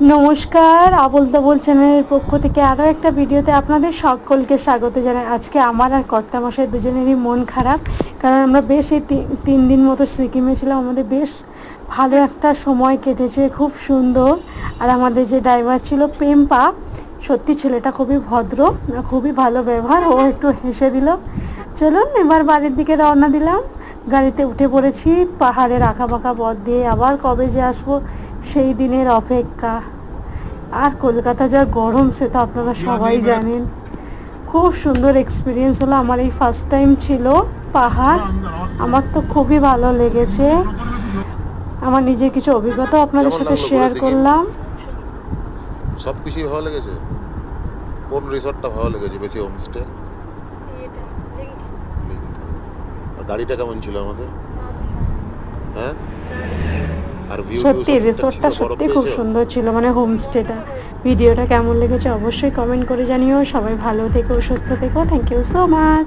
নমস্কার, আবোল তাবোল চ্যানেলের পক্ষ থেকে আরও একটা ভিডিওতে আপনাদের সকলকে স্বাগত জানাই। আজকে আমার আর কর্তামশাই দুজনেরই মন খারাপ, কারণ আমরা বেশ এই 3 দিন মতো সিকিমে ছিলাম। আমাদের বেশ ভালো একটা সময় কেটেছে, খুব সুন্দর। আর আমাদের যে ড্রাইভার ছিল পেম্পা, সত্যি ছেলেটা খুবই ভদ্র, খুবই ভালো ব্যবহার। ও একটু হেসে দিল। চলুন এবার বাড়ির দিকে রওনা দিলাম। গাড়িতে উঠে পড়েছি। পাহাড়ের আঁকা বাঁকা পথ দিয়ে আবার কবে যে আসবো সেই দিনের অপেক্ষা। আর কলকাতা যা গরম সে তো আপনারা সবাই জানেন। খুব সুন্দর এক্সপিরিয়েন্স হলো। আমার এই ফার্স্ট টাইম ছিল পাহাড়, আমার তো খুবই ভালো লেগেছে। আমার নিজের কিছু অভিজ্ঞতা আপনাদের সাথে শেয়ার করলাম। সব কিছুই ভালো লেগেছে। কোন রিসর্টটা ভালো লেগেছে বেশি? হোমস্টে? আর গাড়িটা কেমন ছিল আমাদের? হ্যাঁ, আর সত্যি রিসোর্টটা সত্যি খুব সুন্দর ছিল, মানে হোমস্টেটা। ভিডিওটা কেমন লেগেছে অবশ্যই কমেন্ট করে জানিও। সবাই ভালো থেকো, সুস্থ থেকো। Thank you so much.